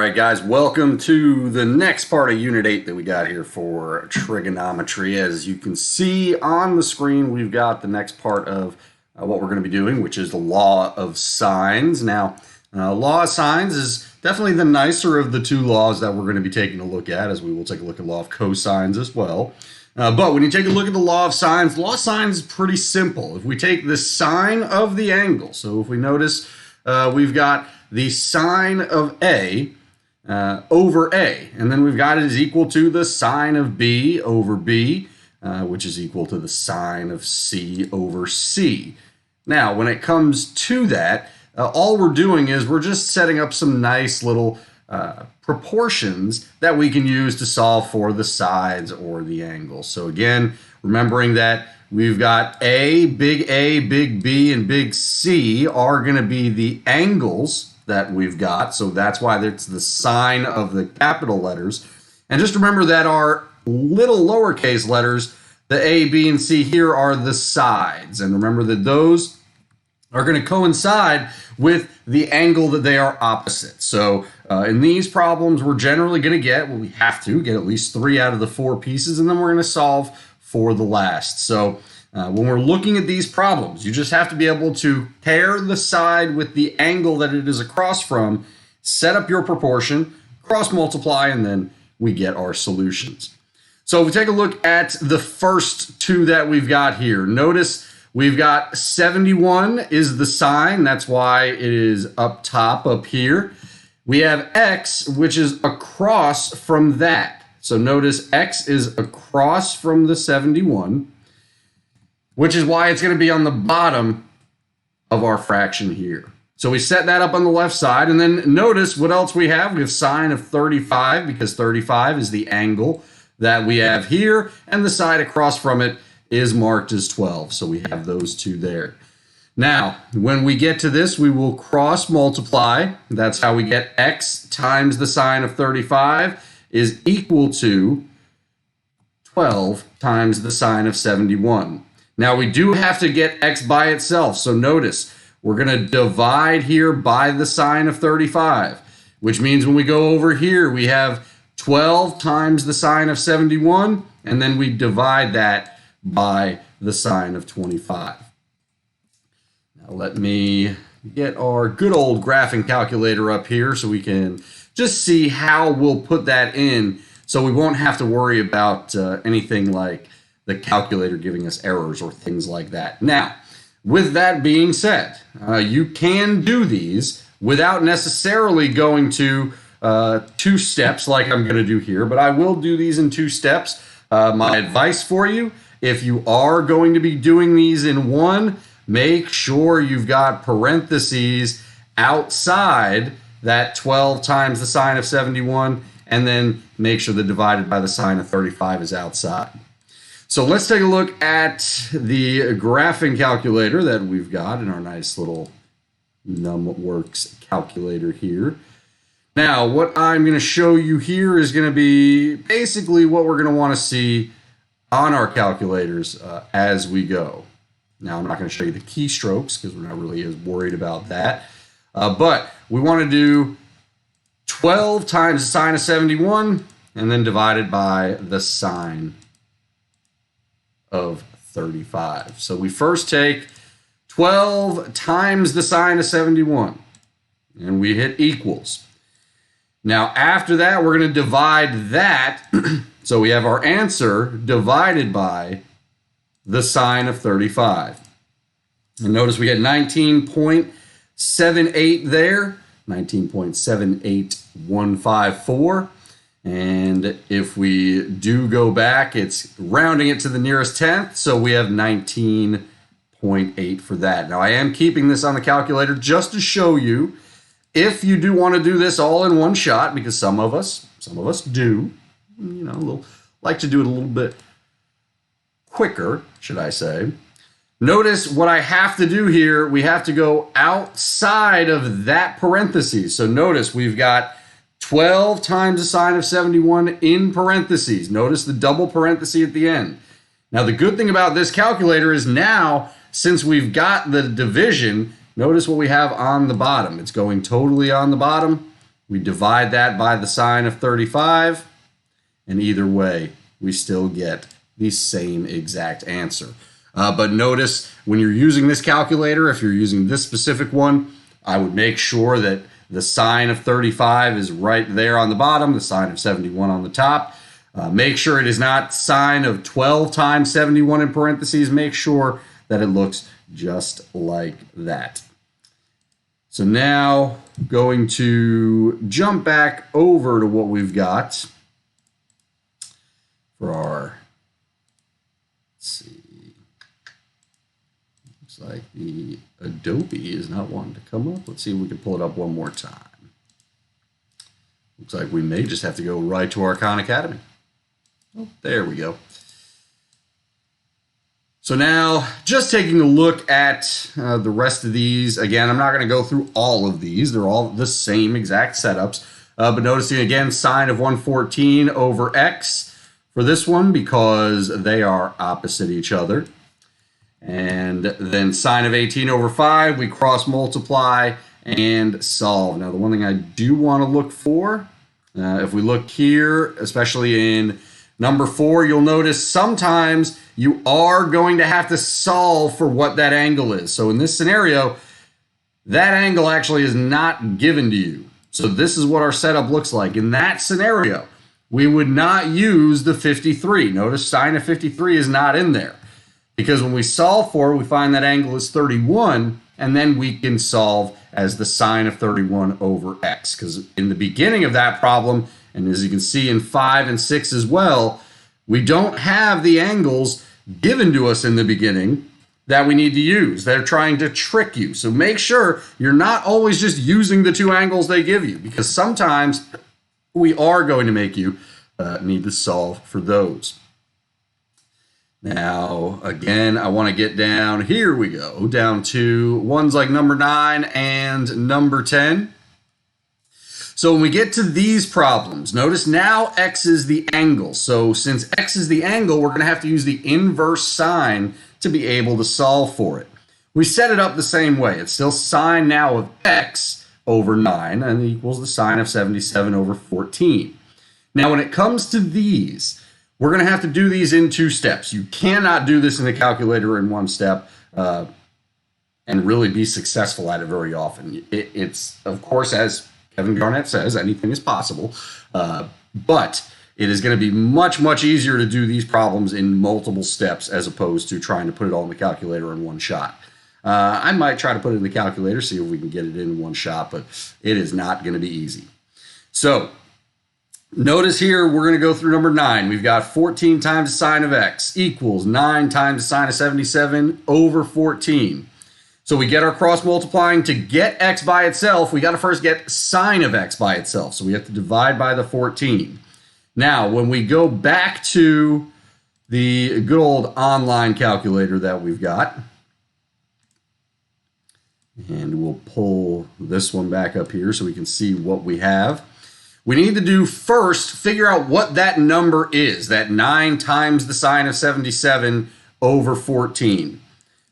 right, guys, welcome to the next part of Unit 8 that we got here for trigonometry. As you can see on the screen, we've got the next part of what we're going to be doing, which is the law of sines. Now, law of sines is definitely the nicer of the two laws that we're going to be taking a look at, as we will take a look at law of cosines as well. But when you take a look at the law of sines is pretty simple. If we take the sine of the angle, so if we notice, we've got the sine of A over A, and then we've got it is equal to the sine of B over B, which is equal to the sine of C over C. Now, when it comes to that, all we're doing is we're just setting up some nice little proportions that we can use to solve for the sides or the angles. So again, remembering that we've got big A, big B, and big C are going to be the angles that we've got. So that's why it's the sign of the capital letters. And just remember that our little lowercase letters, the A, B, and C here are the sides. And remember that those are going to coincide with the angle that they are opposite. So in these problems, we're generally going to get, well, we have to get at least 3 out of the 4 pieces, and then we're going to solve for the last. So when we're looking at these problems, you just have to be able to pair the side with the angle that it is across from, set up your proportion, cross multiply, and then we get our solutions. So if we take a look at the first two that we've got here, notice we've got 71 is the sine. That's why it is up top up here. We have x, which is across from that. So notice x is across from the 71, which is why it's going to be on the bottom of our fraction here. So we set that up on the left side, and then notice what else we have. We have sine of 35, because 35 is the angle that we have here, and the side across from it is marked as 12. So we have those two there. Now, when we get to this, we will cross multiply. That's how we get x times the sine of 35 is equal to 12 times the sine of 71. Now, we do have to get x by itself. So notice, we're going to divide here by the sine of 35, which means when we go over here, we have 12 times the sine of 71, and then we divide that by the sine of 25. Now, let me get our good old graphing calculator up here so we can just see how we'll put that in, so we won't have to worry about anything like the calculator giving us errors or things like that. Now, with that being said, you can do these without necessarily going to 2 steps like I'm going to do here, but I will do these in 2 steps. My advice for you, if you are going to be doing these in one, make sure you've got parentheses outside that 12 times the sine of 71, and then make sure the divided by the sine of 35 is outside. So let's take a look at the graphing calculator that we've got in our nice little NumWorks calculator here. Now, what I'm going to show you here is going to be basically what we're going to want to see on our calculators as we go. Now, I'm not going to show you the keystrokes because we're not really as worried about that. But we want to do 12 times the sine of 71 and then divided by the sine of 35. So we first take 12 times the sine of 71 and we hit equals. Now after that, we're going to divide that. So we have our answer divided by the sine of 35. And notice we get 19.78 there, 19.78154. And if we do go back, it's rounding it to the nearest tenth, so we have 19.8 for that. Now, I am keeping this on the calculator just to show you if you do want to do this all in one shot, because some of us do, like to do it a little bit quicker, should I say. Notice what I have to do here, we have to go outside of that parentheses. So notice we've got 12 times the sine of 71 in parentheses. Notice the double parenthesis at the end. Now, the good thing about this calculator is now, since we've got the division, notice what we have on the bottom. It's going totally on the bottom. We divide that by the sine of 35, and either way, we still get the same exact answer. But notice when you're using this calculator, if you're using this specific one, I would make sure that the sine of 35 is right there on the bottom, the sine of 71 on the top. Make sure it is not sine of 12 times 71 in parentheses. Make sure that it looks just like that. So now going to jump back over to what we've got for our, let's see, looks like the Adobe is not wanting to come up. Let's see if we can pull it up one more time. Looks like we may just have to go right to our Khan Academy. Oh, there we go. So now, just taking a look at the rest of these. Again, I'm not going to go through all of these. They're all the same exact setups. But noticing again, sine of 114 over x for this one because they are opposite each other. And then sine of 18 over 5, we cross multiply and solve. Now, the one thing I do want to look for, if we look here, especially in number 4, you'll notice sometimes you are going to have to solve for what that angle is. So in this scenario, that angle actually is not given to you. So this is what our setup looks like. In that scenario, we would not use the 53. Notice sine of 53 is not in there. Because when we solve for it, we find that angle is 31, and then we can solve as the sine of 31 over x. Because in the beginning of that problem, and as you can see in 5 and 6 as well, we don't have the angles given to us in the beginning that we need to use. They're trying to trick you. So make sure you're not always just using the 2 angles they give you, because sometimes we are going to make you need to solve for those. Now, again, I want to get down, here we go, down to ones like number 9 and number 10. So when we get to these problems, notice now x is the angle. So since x is the angle, we're going to have to use the inverse sine to be able to solve for it. We set it up the same way. It's still sine now of x over 9 and equals the sine of 77 over 14. Now when it comes to these, we're going to have to do these in 2 steps. You cannot do this in the calculator in 1 step and really be successful at it very often. It's, of course, as Kevin Garnett says, anything is possible, but it is going to be much, much easier to do these problems in multiple steps as opposed to trying to put it all in the calculator in 1 shot. I might try to put it in the calculator, see if we can get it in 1 shot, but it is not going to be easy. So notice here, we're going to go through number 9. We've got 14 times the sine of x equals 9 times the sine of 77 over 14. So we get our cross multiplying. To get x by itself, we got to first get sine of x by itself. So we have to divide by the 14. Now, when we go back to the good old online calculator that we've got, and we'll pull this one back up here so we can see what we have. We need to do first, figure out what that number is, that 9 times the sine of 77 over 14.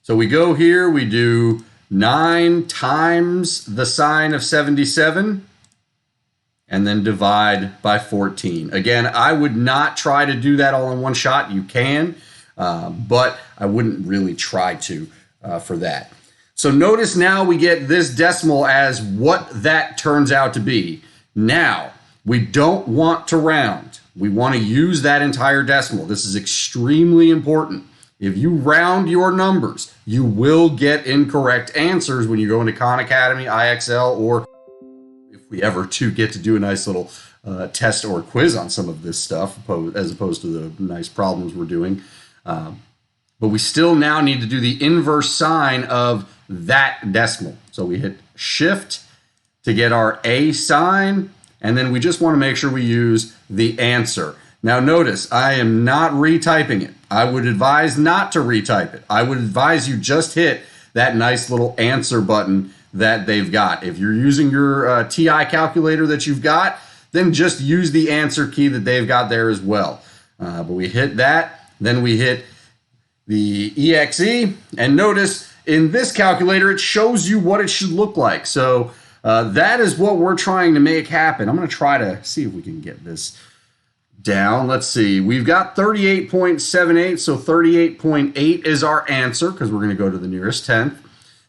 So we go here, we do 9 times the sine of 77, and then divide by 14. Again, I would not try to do that all in 1 shot. You can, but I wouldn't really try to for that. So notice now we get this decimal as what that turns out to be. Now, we don't want to round. We want to use that entire decimal. This is extremely important. If you round your numbers, you will get incorrect answers when you go into Khan Academy, IXL, or if we ever get to do a nice little test or quiz on some of this stuff, as opposed to the nice problems we're doing. But we still now need to do the inverse sine of that decimal. So we hit shift to get our A sine, and then we just want to make sure we use the answer. Now notice, I am not retyping it. I would advise not to retype it. I would advise you just hit that nice little answer button that they've got. If you're using your TI calculator that you've got, then just use the answer key that they've got there as well. But we hit that, then we hit the EXE, and notice in this calculator, it shows you what it should look like. So that is what we're trying to make happen. I'm going to try to see if we can get this down. Let's see. We've got 38.78, so 38.8 is our answer because we're going to go to the nearest tenth.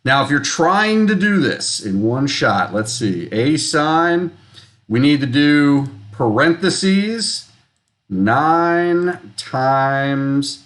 Now, if you're trying to do this in one shot, let's see. A sine, we need to do parentheses 9 times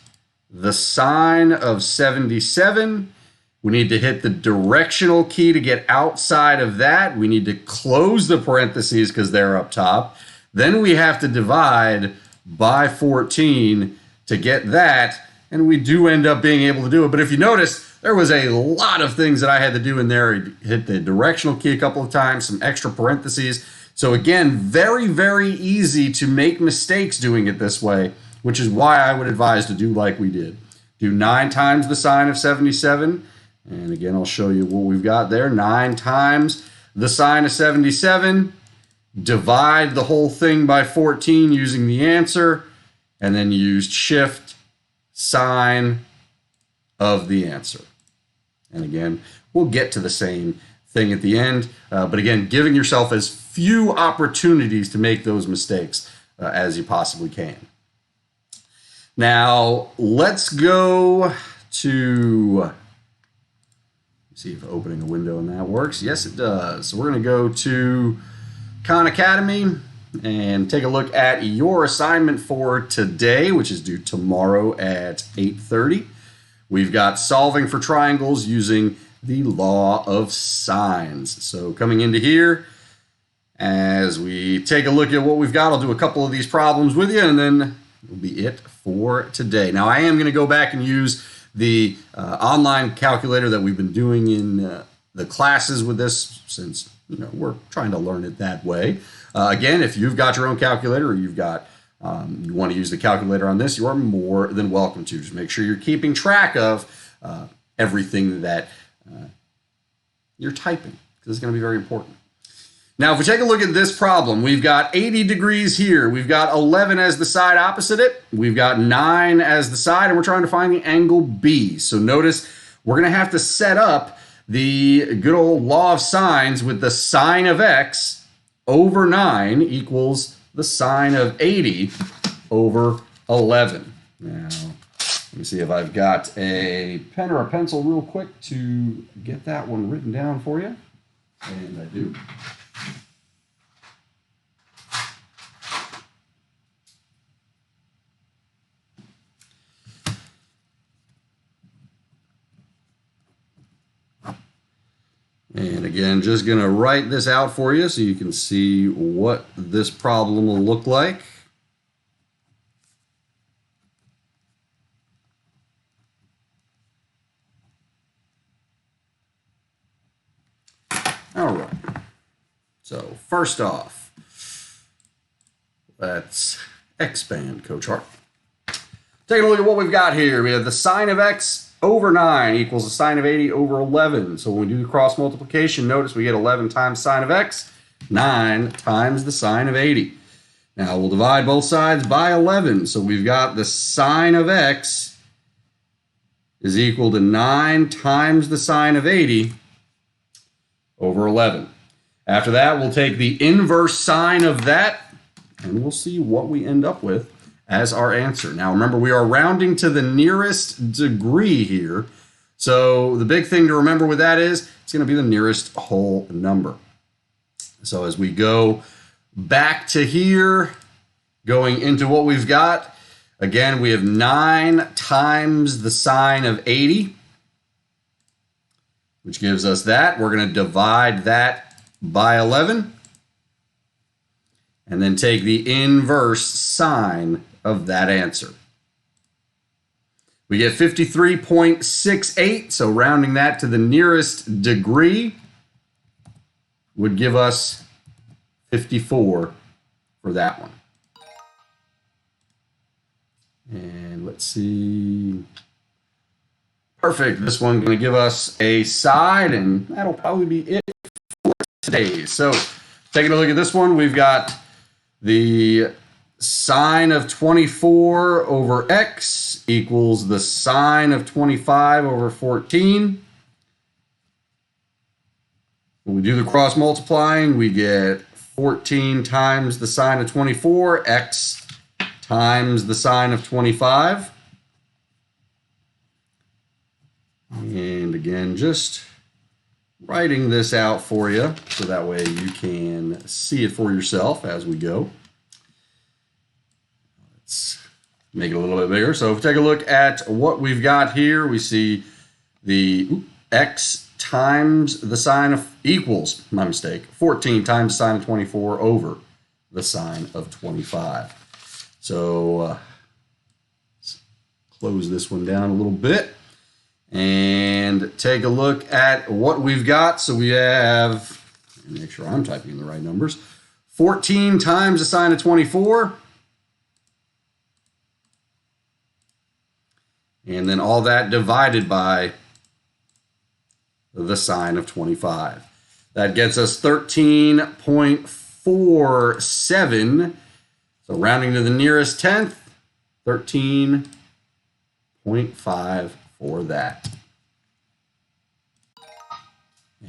the sine of 77. We need to hit the directional key to get outside of that. We need to close the parentheses because they're up top. Then we have to divide by 14 to get that, and we do end up being able to do it. But if you notice, there was a lot of things that I had to do in there. Hit the directional key a couple of times, some extra parentheses. So again, very, very easy to make mistakes doing it this way, which is why I would advise to do like we did. Do 9 times the sine of 77. And again, I'll show you what we've got there. 9 times the sine of 77. Divide the whole thing by 14 using the answer, and then use shift sine of the answer. And again, we'll get to the same thing at the end. But again, giving yourself as few opportunities to make those mistakes as you possibly can. Now, let's go to, see if opening a window in that works. Yes, it does. So we're going to go to Khan Academy and take a look at your assignment for today, which is due tomorrow at 8:30. We've got solving for triangles using the law of sines. So coming into here, as we take a look at what we've got, I'll do a couple of these problems with you, and then will be it for today. Now, I am going to go back and use the online calculator that we've been doing in the classes with this, since we're trying to learn it that way. Again, if you've got your own calculator, or you've got you want to use the calculator on this, you are more than welcome to. Just make sure you're keeping track of everything that you're typing, because it's going to be very important. Now, if we take a look at this problem, we've got 80 degrees here. We've got 11 as the side opposite it. We've got 9 as the side, and we're trying to find the angle B. So notice we're going to have to set up the good old law of sines with the sine of x over 9 equals the sine of 80 over 11. Now, let me see if I've got a pen or a pencil real quick to get that one written down for you. And I do. And again, just going to write this out for you so you can see what this problem will look like. All right. So first off, let's expand CoachHeart. Taking a look at what we've got here. We have the sine of x over 9 equals the sine of 80 over 11. So when we do the cross multiplication, notice we get 11 times sine of x, 9 times the sine of 80. Now we'll divide both sides by 11. So we've got the sine of x is equal to 9 times the sine of 80 over 11. After that, we'll take the inverse sine of that, and we'll see what we end up with as our answer. Now, remember, we are rounding to the nearest degree here. So the big thing to remember with that is it's going to be the nearest whole number. So as we go back to here, going into what we've got, again, we have 9 times the sine of 80, which gives us that. We're going to divide that by 11, and then take the inverse sine of that answer. We get 53.68, so rounding that to the nearest degree would give us 54 for that one. And let's see. Perfect. This one's going to give us a side, and that'll probably be it for today. So taking a look at this one, we've got the sine of 24 over x equals the sine of 25 over 14. When we do the cross multiplying, we get 14 times the sine of 24, x times the sine of 25. And again, just writing this out for you so that way you can see it for yourself as we go. Let's make it a little bit bigger. So if we take a look at what we've got here, we see the x times the sine of equals, my mistake, 14 times the sine of 24 over the sine of 25. So let's close this one down a little bit and take a look at what we've got. So we have, make sure I'm typing in the right numbers, 14 times the sine of 24. And then all that divided by the sine of 25. That gets us 13.47. So rounding to the nearest tenth, 13.5 for that.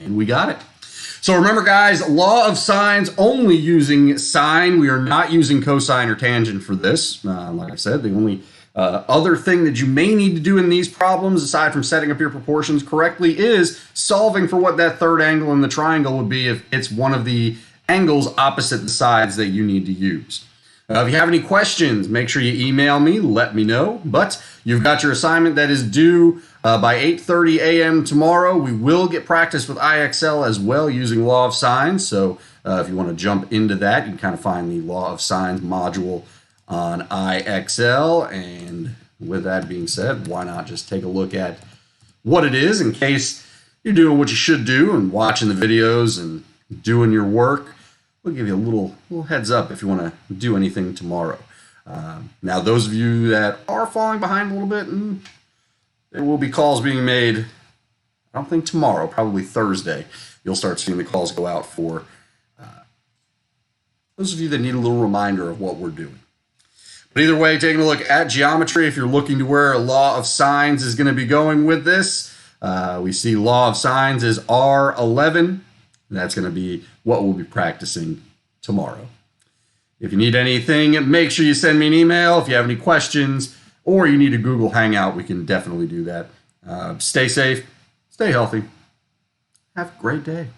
And we got it. So remember, guys, law of sines, only using sine. We are not using cosine or tangent for this. Like I said, the only other thing that you may need to do in these problems, aside from setting up your proportions correctly, is solving for what that third angle in the triangle would be if it's one of the angles opposite the sides that you need to use. If you have any questions, make sure you email me, let me know. But you've got your assignment that is due by 8:30 a.m. tomorrow. We will get practice with IXL as well using law of sines. So if you want to jump into that, you can kind of find the law of sines module on IXL. And with that being said, why not just take a look at what it is in case you're doing what you should do and watching the videos and doing your work. We'll give you a little heads up if you want to do anything tomorrow. Now, those of you that are falling behind a little bit, there will be calls being made, I don't think tomorrow, probably Thursday. You'll start seeing the calls go out for those of you that need a little reminder of what we're doing. But either way, taking a look at geometry, if you're looking to where a law of sines is going to be going with this, we see law of sines is R11. That's going to be what we'll be practicing tomorrow. If you need anything, make sure you send me an email. If you have any questions or you need a Google Hangout, we can definitely do that. Stay safe, stay healthy. Have a great day.